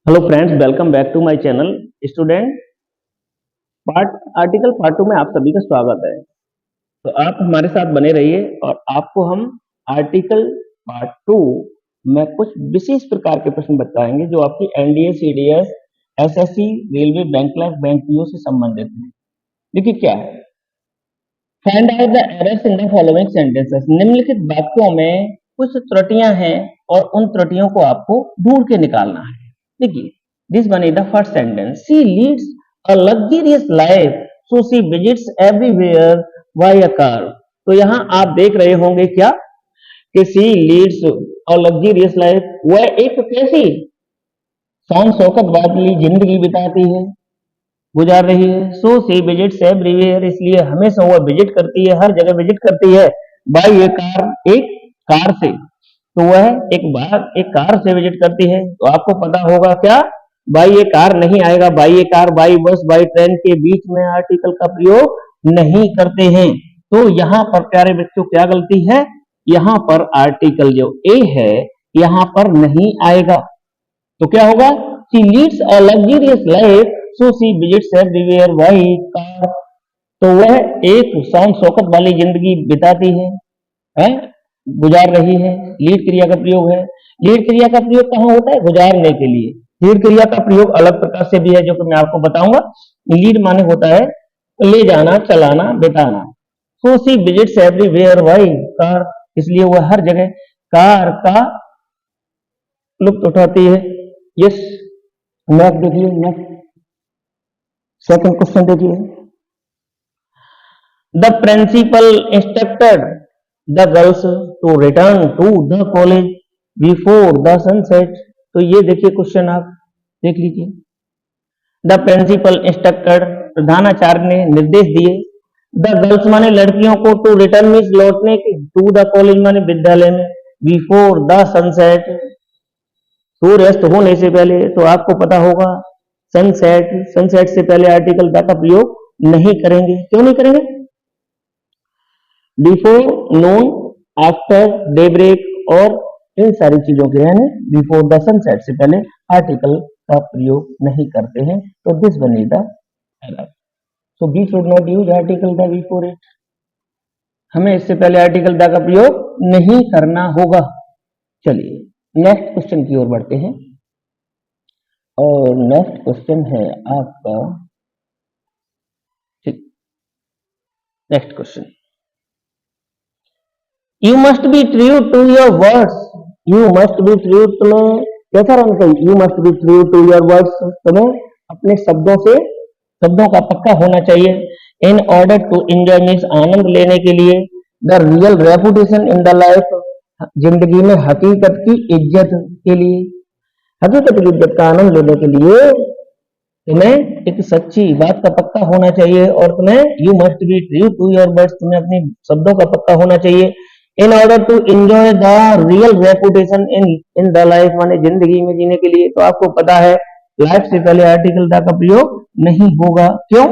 Hello friends, welcome back to my channel student. Article part 2 में आप सभी का स्वागत है। तो आप हमारे साथ बने रहिए और आपको हम आर्टिकल पार्ट 2 में कुछ विशेष प्रकार के प्रश्न बताएंगे जो आपकी NDA, CDS, SSC, railway, bank clerk, bank PO से संबंधित हैं। देखिए क्या है, find out the errors in the following sentences. निम्नलिखित वाक्यों में कुछ त्रुटियां हैं और उन त्रुटियों को आपको ढूंढ के निकालना है। देखिए, this one is the first sentence. She leads a luxurious life so she visits everywhere by a car. तो यहाँ आप देख रहे होंगे क्या कि she leads a luxurious life, वह एक कैसी शान शौकत वाली जिंदगी बिताती है, गुजार रही है। सो शी विजिट्स एवरीवेयर, इसलिए हमेशा वह विजिट करती है, हर जगह विजिट करती है। बाय ए कार, एक कार से, तो वह एक कार से विजिट करती है। तो आपको पता होगा क्या, बाई ए कार नहीं आएगा। By A car, by bus, by train के बीच में आर्टिकल का प्रयोग नहीं करते हैं। तो यहाँ पर प्यारे बच्चों क्या गलती है, यहाँ पर आर्टिकल जो ए है यहाँ पर नहीं आएगा। तो क्या होगा, she leads a luxurious life so she visits everywhere by car. तो वह एक शान शौकत वाली जिंदगी बिताती है, गुजार रही है। लीड क्रिया का प्रयोग है। लीड क्रिया का प्रयोग कहाँ होता है, गुजारने के लिए। लीड क्रिया का प्रयोग अलग प्रकार से भी है जो कि मैं आपको बताऊंगा। लीड माने होता है ले जाना, चलाना, बिताना। So she visits everywhere by car, इसलिए वह हर जगह कार का लुत्फ उठाती है। यस, नेक्स्ट देखिए, नेक्स्ट सेकंड क्वेश्चन देखिए। The principal instructed the girls to return to the college before the sunset। तो ये देखिए क्वेश्चन, आप देख लीजिए। द प्रिंसिपल इंस्ट्रक्टेड, प्रधानाचार्य ने निर्देश दिए। द गर्ल्स माने लड़कियों को, टू रिटर्न मीन्स लौटने के, टू द कॉलेज माने विद्यालय में, बिफोर द सनसेट सूर्यास्त होने से पहले। तो आपको पता होगा सनसेट, सनसेट से पहले आर्टिकल द का प्रयोग नहीं करेंगे। क्यों नहीं करेंगे, बिफोर, नून, आफ्टर, डेब्रेक और इन सारी चीजों के यानी बिफोर द सनसेट से पहले आर्टिकल का प्रयोग नहीं करते हैं। तो this one is the error. So we should not use article the before it. हमें इससे पहले आर्टिकल द का प्रयोग नहीं करना होगा। चलिए नेक्स्ट क्वेश्चन की ओर बढ़ते हैं और नेक्स्ट क्वेश्चन है आपका, ठीक, next question, you must be true to your words. You must be true, तुम्हें कैसा रहना चाहिए, you must be true to your words, तुम्हें अपने शब्दों का पक्का होना चाहिए। In order to enjoy means आनंद लेने के लिए। The real reputation in the life, जिंदगी में हकीकत की इज्जत के लिए, हकीकत की इज्जत का आनंद लेने के लिए तुम्हें एक सच्ची बात का पक्का होना चाहिए। और तुम्हें you must be true to your words, तुम्हें अपने शब्दों का पक्का होना चाहिए। In order to enjoy the real reputation in the life माने जिंदगी में जीने के लिए। तो आपको पता है लाइफ से पहले आर्टिकल द का प्रयोग नहीं होगा। क्यों,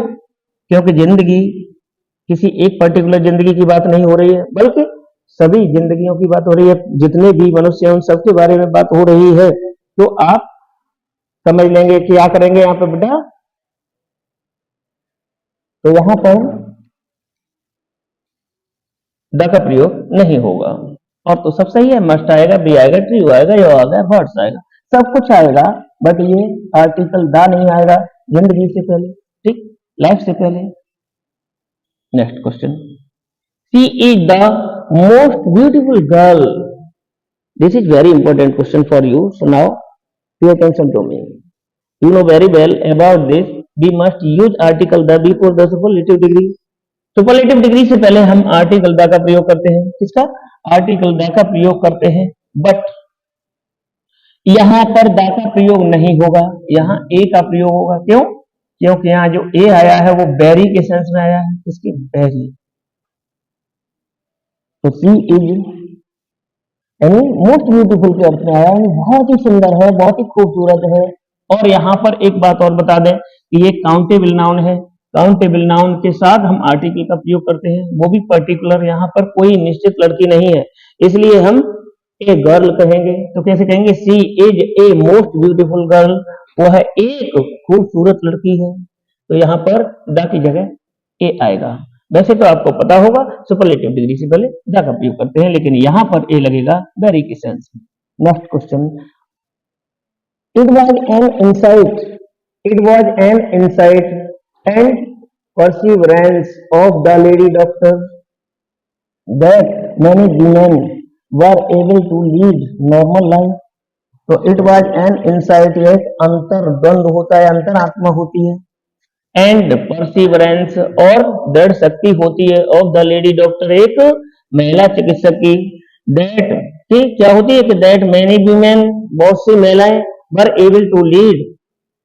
क्योंकि जिंदगी किसी एक पर्टिकुलर जिंदगी की बात नहीं हो रही है, बल्कि सभी जिंदगियों की बात हो रही है। जितने भी मनुष्य हैं उन सबके बारे में बात हो रही है। तो आप समझ लेंगे कि क्या करेंगे यहाँ पे बेटा, तो वहां पर द का प्रयोग नहीं होगा। और तो सब सही है, मस्ट आएगा, बी आएगा, ट्रू आएगा, यो आएगा, वर्ड्स आएगा, सब कुछ आएगा, बट ये आर्टिकल द नहीं आएगा जिंदगी से पहले, ठीक, लाइफ से पहले। Next question, she is the most beautiful girl. This is very important question for you, so now pay attention to me. You know very well about this. We must use article the before the superlative degree. Superlative degree से पहले हम article the का प्रयोग करते हैं। किसका, article the का प्रयोग करते हैं। बट यहां पर द का प्रयोग नहीं होगा, यहाँ ए का प्रयोग होगा। क्यों, क्योंकि यहाँ जो ए आया है वो बैरी के सेंस में आया है। किसकी, बैरी। तो सी इज यानी मोस्ट ब्यूटीफुल के अर्थ में आया है, बहुत ही सुंदर है, बहुत ही खूबसूरत है। और यहाँ पर एक बात और बता दें कि ये काउंटेबल नाउन है। काउंटेबल नाउन के साथ हम आर्टिकल का प्रयोग करते हैं, वो भी पर्टिकुलर, यहाँ पर कोई निश्चित लड़की नहीं है, इसलिए हम ए गर्ल कहेंगे तो कैसे कहेंगे? She is a most beautiful girl, वह एक खूबसूरत लड़की है। तो यहाँ पर द की जगह ए आएगा। वैसे तो आपको पता होगा सुपरलेटिव डिग्री से पहले द का प्रयोग करते हैं, लेकिन यहाँ पर ए लगेगा वेरी के सेंस में। Next question, it was an insight, it was an insight and perseverance of the lady doctor that many women were able to lead normal life। तो इट वाज एन इंसाइट, एक अंतर्द्वंद होता है, अंतरात्मा होती है, and perseverance और दृढ़ शक्ति होती है, ऑफ द लेडी डॉक्टर एक महिला चिकित्सक की, दैट की क्या होती है कि दैट मैनी वीमेन बहुत सी महिलाएं, were able to lead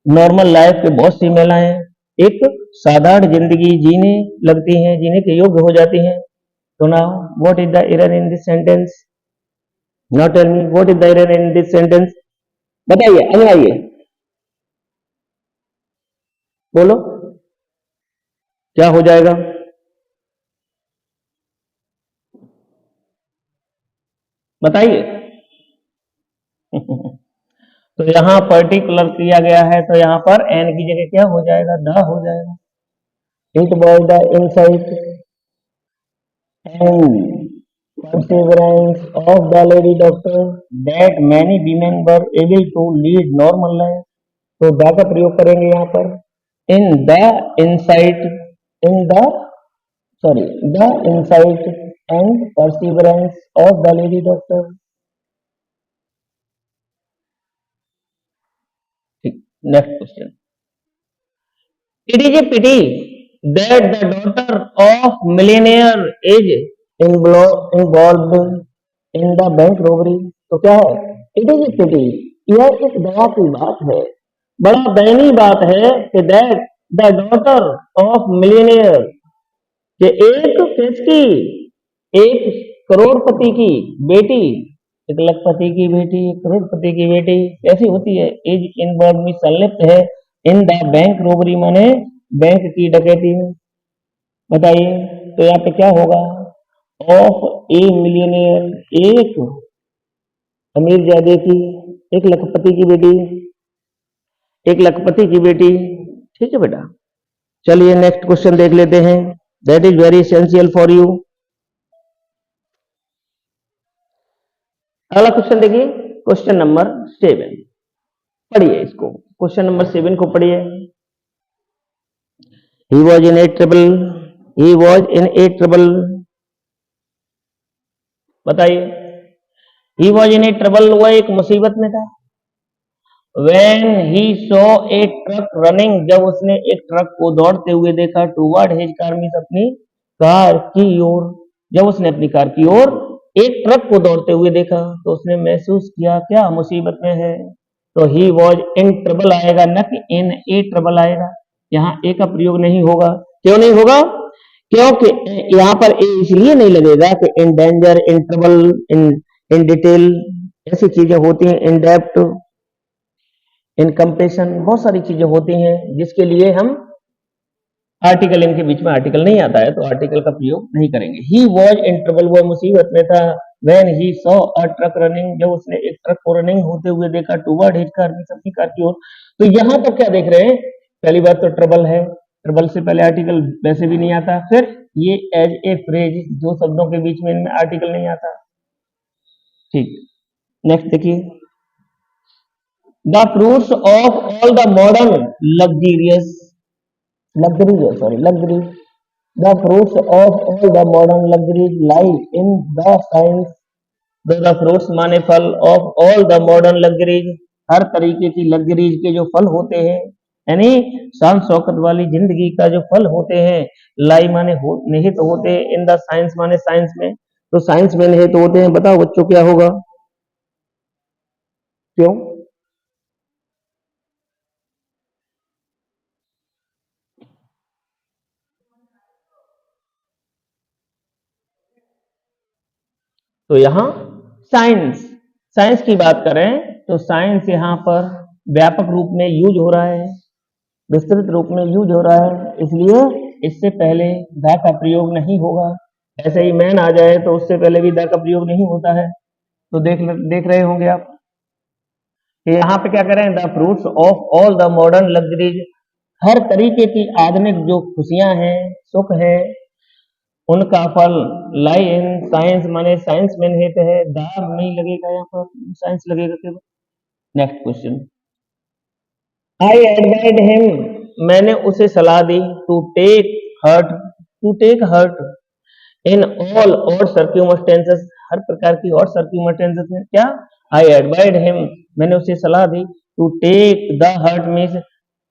normal life के बहुत सी महिलाएं एक साधारण जिंदगी जीने लगती हैं, जीने के योग्य हो जाती हैं। तो now what is the error in this sentence? Now tell me what is the error in this sentence? बताइए, आइए बोलो क्या हो जाएगा? बताइए। तो यहाँ पर्टिकुलर किया गया है, तो यहाँ पर एन की जगह क्या हो जाएगा? द हो जाएगा। It was the insight and perseverance of the lady doctor that many women were able to lead normal life। तो द का प्रयोग करेंगे यहाँ पर, in the insight, in the sorry the insight and perseverance of the lady doctor। ठीक, next question, it is a pity that the daughter of millionaire is involved in the bank robbery। तो क्या है? It is a पिटी, यह एक दया की बात है, बड़ा दयनीय बात है कि that the daughter of millionaire, कि एक किसकी? एक करोड़पति की बेटी, एक लखपति की बेटी, एक करोड़पति की बेटी कैसी होती है? इज इन्वॉल्व में संलिप्त है, इन द बैंक रोबरी माने बैंक की डकैती में। बताइए तो यहाँ पे क्या होगा? ऑफ ए मिलियनियर, एक अमीरजादे की, एक लखपति की बेटी, एक लखपति की बेटी। ठीक है बेटा, चलिए नेक्स्ट क्वेश्चन देख लेते हैं, that is very essential for you. अगला क्वेश्चन देखिए, क्वेश्चन नंबर 7, पढ़िए इसको, क्वेश्चन नंबर 7 को पढ़िए। He was in a trouble, he was in a trouble, बताइए। He was in a trouble, वह एक मुसीबत में था। When he saw a truck running, जब उसने एक ट्रक को दौड़ते हुए देखा, toward his car, मीन्स अपनी कार की ओर, जब उसने अपनी कार की ओर एक ट्रक को दौड़ते हुए देखा तो उसने महसूस किया क्या? मुसीबत में है। तो he was in trouble आएगा, न कि in a trouble आएगा। यहाँ ए का प्रयोग नहीं होगा। क्यों नहीं होगा? क्योंकि यहाँ पर ए इसलिए नहीं लगेगा कि in danger, in trouble, in detail, ऐसी चीजें होती हैं, इन डेप्थ, इन कंपेशन, बहुत सारी चीजें होती हैं जिसके लिए हम आर्टिकल, इनके बीच में आर्टिकल नहीं आता है तो आर्टिकल का प्रयोग नहीं करेंगे। ही वॉज इन ट्रबल, वह मुसीबत में था। When he saw a truck running, जब उसने एक ट्रक को रनिंग होते हुए देखा, टुवर्ड हिज कार, अपनी कार की ओर। तो यहाँ तो क्या देख रहे हैं? पहली बात तो ट्रबल है, ट्रबल से पहले आर्टिकल वैसे भी नहीं आता। फिर ये एज ए फ्रेज, दो शब्दों के बीच में इनमें आर्टिकल नहीं आता। ठीक, नेक्स्ट देखिए, the fruits of all the modern luxurious, luxury, the fruits of all the modern luxuries lie in the science। the fruits माने फल, of all the modern luxuries, हर तरीके की लग्जरीज के जो फल होते हैं, यानी शान शौकत वाली जिंदगी का जो फल होते हैं, लाई माने निहित होते हैं, इन द साइंस माने साइंस में, तो साइंस में निहित होते हैं। बताओ बच्चों क्या होगा? क्यों? तो यहाँ साइंस, साइंस की बात करें तो साइंस यहाँ पर व्यापक रूप में यूज हो रहा है, विस्तृत रूप में यूज हो रहा है, इसलिए इससे पहले द का प्रयोग नहीं होगा। ऐसे ही मैन आ जाए तो उससे पहले भी द का प्रयोग नहीं होता है। तो देख रहे होंगे आप कि यहाँ पे क्या करें, the fruits of all the modern luxuries, हर तरीके की आधुनिक जो खुशियां हैं, सुख है, उनका फल लाई इन साइंस, माने साइंस में निहित है। द नहीं लगेगा यहाँ पर, साइंस लगेगा केवल। नेक्स्ट क्वेश्चन, आई एडवाइड हिम, मैंने उसे सलाह दी, to take heart in all और सर्क्यूमस्टेंसेस, हर प्रकार की और सर्क्यूमस्टेंसेस में क्या, आई एडवाइड हिम, मैंने उसे सलाह दी, to take the heart means,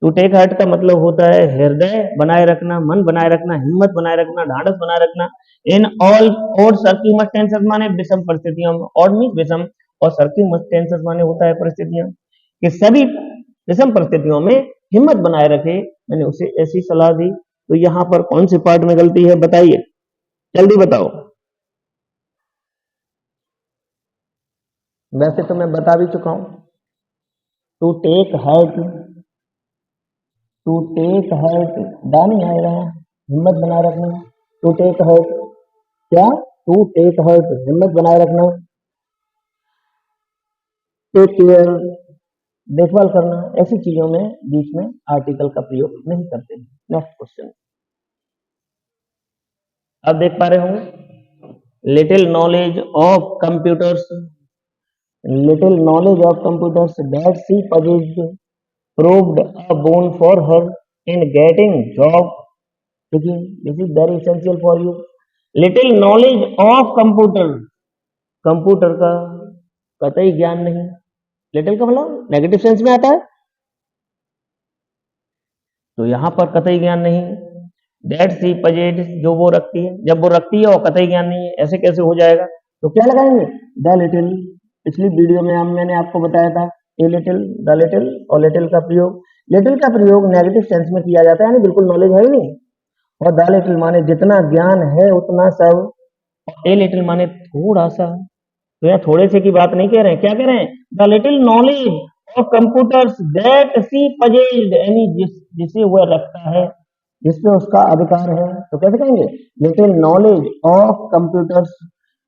to take heart का मतलब होता है हृदय बनाए रखना, मन बनाए रखना, हिम्मत बनाए रखना, ढाढ़स बनाए रखना। इन ऑल और सर्क्यूमस्टेंसेस माने विषम परिस्थितियों में, और मीन्स विषम, और सर्क्यूमस्टेंसेस माने होता है परिस्थितियां, कि सभी विषम परिस्थितियों में हिम्मत बनाए रखे, मैंने उसे ऐसी सलाह दी। तो यहाँ पर कौन से पार्ट में गलती है बताइए, जल्दी बताओ। वैसे तो मैं बता भी चुका हूं, to take heart, to take heart दा नहीं आएगा, हिम्मत बनाए रखना, टू टेक हर्ट क्या, टू टेक हर्ट हिम्मत बनाए रखना, टेक केयर देखभाल करना, ऐसी चीजों में बीच में आर्टिकल का प्रयोग नहीं करते। नेक्स्ट क्वेश्चन, अब देख पा रहे होंगे, little knowledge of computers, little knowledge of computers that she possessed proved a boon for her in getting job, देखिए this is very essential for you. Little knowledge of computer, computer का कतई ज्ञान नहीं, लिटिल का मतलब negative sense में आता है, तो यहां पर कतई ज्ञान नहीं। दैट सी पजेड, जो वो रखती है, जब वो रखती है और कतई ज्ञान नहीं है, ऐसे कैसे हो जाएगा, तो क्या लगाएंगे, द लिटिल। पिछली वीडियो में मैंने आपको बताया था ए लिटिल, द लिटिल, और लिटिल का प्रयोग, लिटिल का प्रयोग नेगेटिव सेंस में किया जाता है, यानी बिल्कुल नॉलेज है ही नहीं, और द लिटिल माने जितना ज्ञान है उतना सब, और ए लिटिल माने थोड़ा सा। तो यहाँ थोड़े से की बात नहीं कह रहे हैं, क्या कह रहे हैं, the little knowledge of computers that she possessed, यानी जिसे वह रखता है, जिसपे उसका अधिकार है, तो कैसे कहेंगे, little knowledge of computers,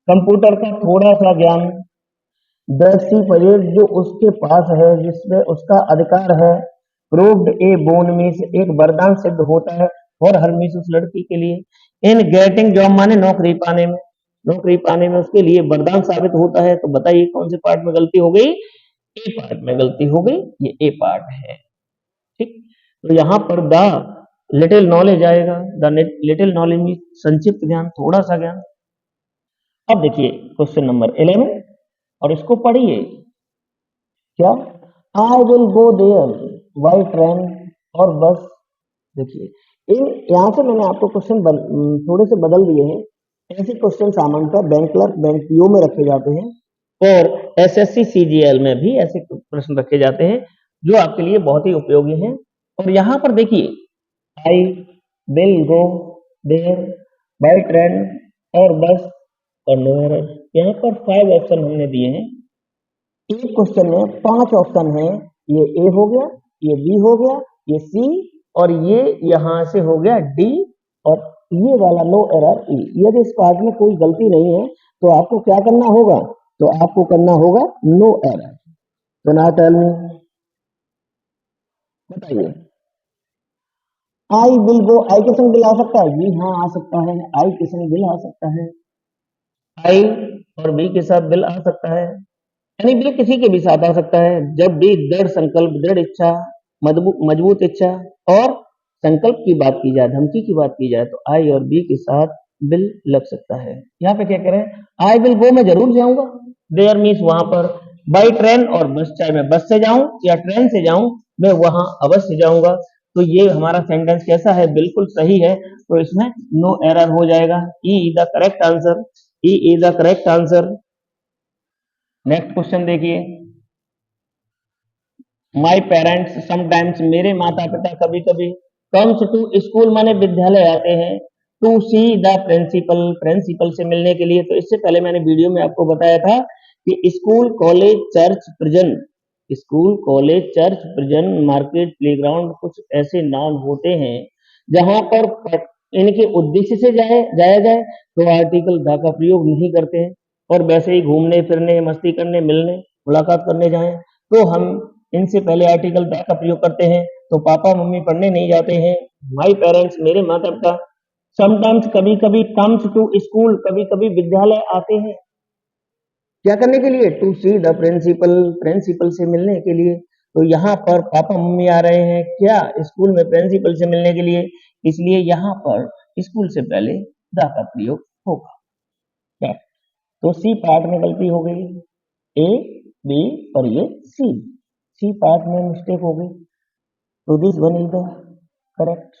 computer का थोड़ा सा ज्ञान, दैट सी पजेड जो उसके पास है, जिसपे उसका अधिकार है, प्रूव्ड ए बोन मीन्स एक वरदान सिद्ध होता है, और हर मीन्स उस लड़की के लिए, इन गेटिंग जॉब माने नौकरी पाने में, नौकरी पाने में उसके लिए वरदान साबित होता है। तो बताइए कौन से पार्ट में गलती हो गई, ए पार्ट में गलती हो गई, ये ए पार्ट है, ठीक। तो यहाँ पर द लिटिल नॉलेज आएगा, द लिटिल नॉलेज मीन संक्षिप्त ज्ञान, थोड़ा सा ज्ञान। अब देखिए क्वेश्चन नंबर 11, और इसको पढ़िए, क्या, I will go there by train और बस, देखिए इन यहाँ से मैंने आपको क्वेश्चन थोड़े से बदल दिए हैं। ऐसे क्वेश्चन सामान्यतः बैंक क्लर्क, बैंक पीओ में रखे जाते हैं, और एसएससी सीजीएल में भी ऐसे प्रश्न रखे जाते हैं, जो आपके लिए बहुत ही उपयोगी हैं। और यहाँ पर देखिए, I will go there by train और बस और नो एरर, यहाँ पर 5 ऑप्शन हमने दिए हैं। एक क्वेश्चन में 5 ऑप्शन है, ये ए हो गया, ये बी हो गया, ये सी, और ये यहां से हो गया डी, और ये वाला नो एरर ई। यदि इस पार्ट में कोई गलती नहीं है तो आपको क्या करना होगा, तो आपको करना होगा नो एरर। तो ना टेल मी, बताइए, आई विल गो, आई के संग बिल आ सकता है, जी हाँ आ सकता है, आई के संग बिल आ सकता है, आई और बी के साथ बिल आ सकता है, यानी बिल किसी के भी साथ आ सकता है, जब भी दृढ़ संकल्प, दृढ़ इच्छा, मजबूत इच्छा और संकल्प की बात की जाए, धमकी की बात की जाए, तो आई और बी के साथ बिल लग सकता है। यहाँ पे क्या करें, आई विल गो, मैं जरूर जाऊंगा, देयर मीन्स वहां पर, बाई ट्रेन और बस, चाहे मैं बस से जाऊं या ट्रेन से जाऊं, मैं वहां अवश्य जाऊंगा। तो ये हमारा सेंटेंस कैसा है, बिल्कुल सही है, तो इसमें नो एरर हो जाएगा, E is the correct answer, E is the correct answer. Next question देखिए, माई पेरेंट्स समटाइम्स, मेरे माता पिता कभी कभी, कम्स टू स्कूल माने विद्यालय आते हैं, to see the principal, principal से मिलने के लिए। तो इससे पहले मैंने वीडियो में आपको बताया था कि school, college, church, prison, school, college, church, prison, market, playground, कुछ ऐसे नाम होते हैं जहां पर इनके उद्देश्य से जाया जाए तो आर्टिकल द का प्रयोग नहीं करते हैं। और वैसे ही घूमने फिरने, मस्ती करने, मिलने, मुलाकात करने जाएं तो हम इनसे पहले आर्टिकल द का प्रयोग करते हैं। तो पापा मम्मी पढ़ने नहीं जाते हैं, माई पेरेंट्स मेरे माता पिता, समटाइम्स कभी कभी, कम्स टू स्कूल कभी कभी विद्यालय आते हैं, क्या करने के लिए? To see the principal, principal से मिलने के लिए। तो यहाँ पर पापा मम्मी आ रहे हैं क्या? स्कूल में प्रिंसिपल से मिलने के लिए, इसलिए यहाँ पर स्कूल से पहले द का प्रयोग होगा। क्या? तो सी पार्ट में गलती हो गई, ए बी और ये सी पार्ट में मिस्टेक हो गई, तो this one is the correct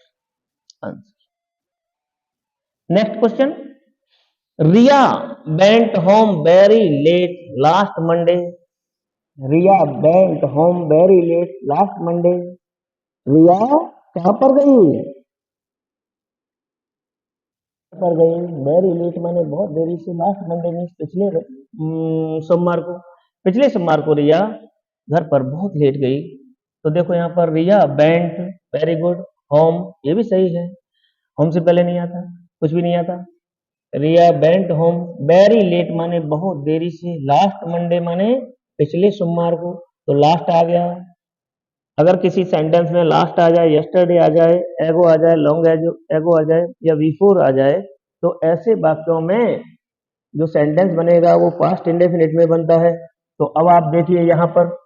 answer. Next question, Riya went home very late last Monday. Riya went home very late last Monday. Riya कहां पर गई? पर गई, वेरी लेट माने बहुत देरी से, लास्ट मंडे में पिछले सोमवार को, पिछले सोमवार को रिया घर पर बहुत लेट गई। तो देखो यहाँ पर रिया वेंट, वेरी गुड, होम ये भी सही है, होम से पहले नहीं आता, कुछ भी नहीं आता। रिया वेंट होम वेरी लेट माने बहुत देरी से, लास्ट मंडे माने पिछले सोमवार को, तो लास्ट आ गया। अगर किसी सेंटेंस में लास्ट आ जाए, यस्टरडे आ जाए, एगो आ जाए, लॉन्ग एगो आ जाए या बिफोर आ जाए, तो ऐसे वाक्यों में जो सेंटेंस बनेगा वो पास्ट इंडेफिनिट में बनता है। तो अब आप देखिए यहाँ पर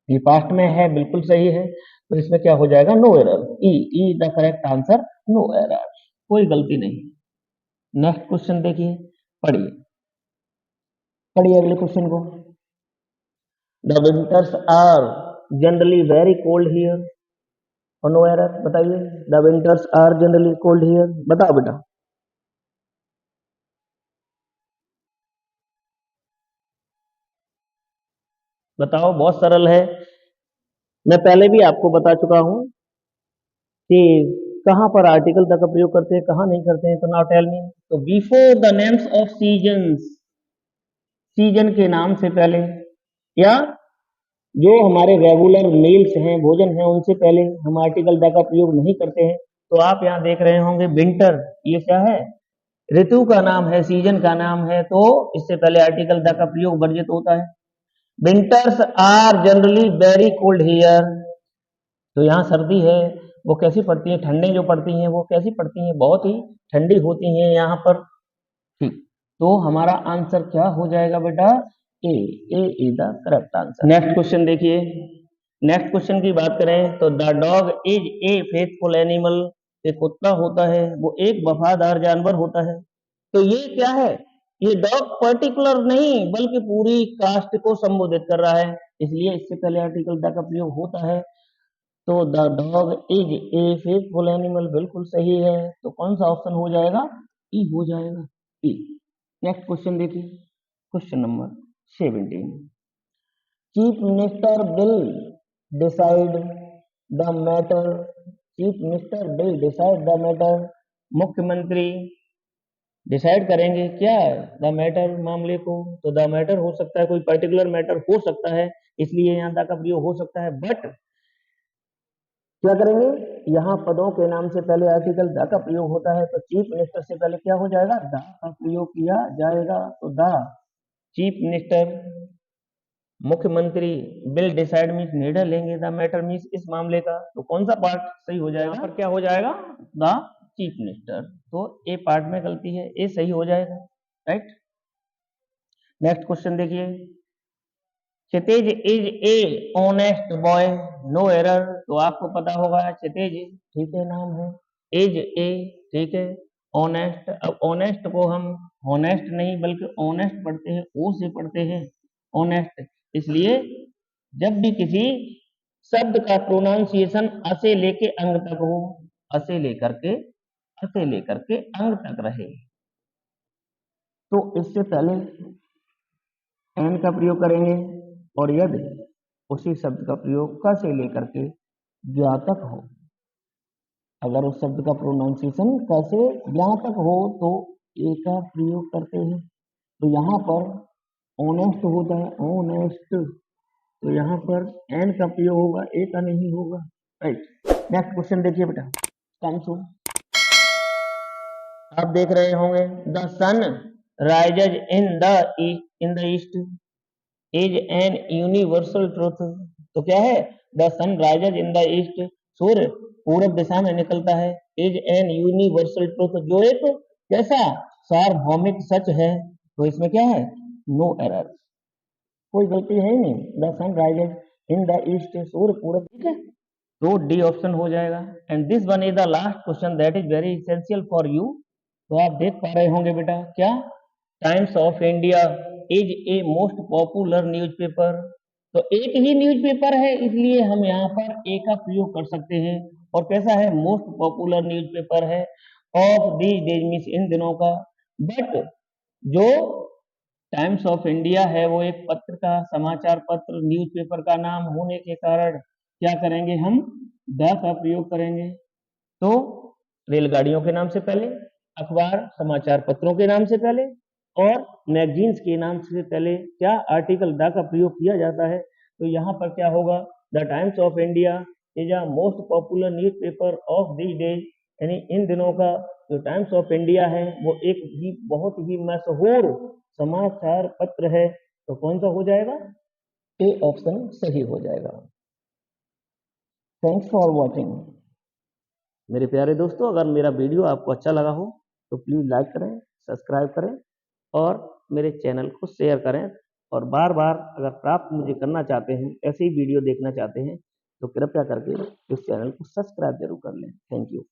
ये पास्ट में है, बिल्कुल सही है, तो इसमें क्या हो जाएगा? No error, E the correct answer, no error, कोई गलती नहीं। नेक्स्ट क्वेश्चन देखिए, पढ़िए पढ़िए अगले क्वेश्चन को। The winters are generally very cold here, और नो एरर, बताइए। The winters are generally cold here, बताओ बेटा। बताओ, बहुत सरल है, मैं पहले भी आपको बता चुका हूं कि कहां पर आर्टिकल तक का प्रयोग करते हैं, कहां नहीं करते हैं। तो नाउ टेल मी, तो before the names of seasons, season के नाम से पहले, या जो हमारे रेगुलर मील्स हैं, भोजन हैं, उनसे पहले हम आर्टिकल द का प्रयोग नहीं करते हैं। तो आप यहाँ देख रहे होंगे विंटर, ये क्या है? ऋतु का नाम है, सीजन का नाम है, तो इससे पहले आर्टिकल द का प्रयोग वर्जित होता है। Winters are generally very cold here, तो यहाँ सर्दी है, वो कैसी पड़ती है? ठंडी जो पड़ती हैं वो कैसी पड़ती हैं? बहुत ही ठंडी होती हैं यहाँ पर। ठीक, तो हमारा आंसर क्या हो जाएगा बेटा? A is the correct answer. Next question देखिए, नेक्स्ट क्वेश्चन की बात करें तो the dog is a faithful animal, एक कुत्ता होता है वो एक वफादार जानवर होता है। तो ये क्या है? ये डॉग पर्टिकुलर नहीं बल्कि पूरी कास्ट को संबोधित कर रहा है, इसलिए इससे पहले आर्टिकल द का प्रयोग होता है। तो the dog is a faithful animal बिल्कुल सही है, तो कौन सा ऑप्शन हो जाएगा? ई हो जाएगा, ई। नेक्स्ट क्वेश्चन देखिए, question number 17, chief minister will decide the matter, chief minister will decide the matter, मुख्यमंत्री डिसाइड करेंगे क्या द मैटर, मामले को। तो द मैटर हो सकता है, कोई पर्टिकुलर मैटर हो सकता है, इसलिए यहाँ द का प्रयोग हो सकता है, बट क्या करेंगे? यहाँ पदों के नाम से पहले आर्टिकल द का प्रयोग होता है, तो चीफ मिनिस्टर से पहले क्या हो जाएगा? द का प्रयोग किया जाएगा। तो द चीफ मिनिस्टर, मुख्यमंत्री, बिल डिसाइड मीन्स निर्णय लेंगे, द मैटर मीन्स इस मामले का, तो कौन सा पार्ट सही हो जाएगा? यहाँ पर क्या हो जाएगा? द चीफ मिनिस्टर, तो ए पार्ट में गलती है, ए सही हो जाएगा, राइट। नेक्स्ट क्वेश्चन देखिए, Kshitij is a honest boy, no error, तो आपको पता होगा क्षितिज ठीक है नाम है, इज ए ठीक है, ऑनेस्ट, अब ऑनेस्ट को हम ऑनेस्ट नहीं बल्कि ऑनेस्ट पढ़ते हैं, ओ से पढ़ते हैं, ऑनेस्ट, इसलिए जब भी किसी शब्द का प्रोनाउंसिएशन अ से लेके अंग तक हो, अ से लेकर के अंग तक रहे, तो इससे पहले एन का प्रयोग करेंगे, और यदि उसी शब्द का प्रयोग क से लेकर के ज्ञा तक हो, अगर उस शब्द का प्रोनाउंसिएशन क से ज्ञा तक हो तो ए का प्रयोग करते हैं। तो यहाँ पर ऑनेस्ट होता है, ऑनेस्ट, तो यहाँ पर एन का प्रयोग होगा, ए का नहीं होगा, राइट। नेक्स्ट क्वेश्चन देखिए बेटा, आप देख रहे होंगे the sun rises in the east is an universal truth. तो क्या है? The sun rises in the east, सूर्य पूरब दिशा में निकलता है, इज एन यूनिवर्सल ट्रुथ, जो एक कैसा सार्वभौमिक सच है। तो इसमें क्या है? नो एरर, कोई गलती है ही नहीं। The sun rises in the east, सूर्य पूरब, ठीक है। तो डी ऑप्शन हो जाएगा। And this one is the last question that is very essential for you. तो आप देख पा रहे होंगे बेटा, क्या Times of India is a most popular newspaper. तो एक ही न्यूज़पेपर है, इसलिए हम यहाँ पर ए का प्रयोग कर सकते हैं। और कैसा है? मोस्ट पॉपुलर न्यूज़पेपर है of these days, means in दिनों का। बट जो टाइम्स ऑफ इंडिया है वो एक पत्र का, समाचार पत्र, न्यूज़पेपर का नाम होने के कारण क्या करेंगे? हम द का प्रयोग करेंगे। तो रेलगाड़ियों के नाम से पहले, अखबार समाचार पत्रों के नाम से पहले और मैगजीन्स के नाम से पहले क्या आर्टिकल द का प्रयोग किया जाता है। तो यहाँ पर क्या होगा? The times of India is a most popular newspaper of these days, यानी इन दिनों का जो टाइम्स ऑफ इंडिया है वो एक ही बहुत ही मशहूर समाचार पत्र है। तो कौन सा हो जाएगा? ए ऑप्शन सही हो जाएगा। Thanks for watching. मेरे प्यारे दोस्तों, अगर मेरा वीडियो आपको अच्छा लगा हो तो प्लीज़ लाइक करें, सब्सक्राइब करें और मेरे चैनल को शेयर करें। और बार बार अगर आप मुझे करना चाहते हैं, ऐसे ही वीडियो देखना चाहते हैं, तो कृपया करके इस चैनल को सब्सक्राइब जरूर कर लें। Thank you.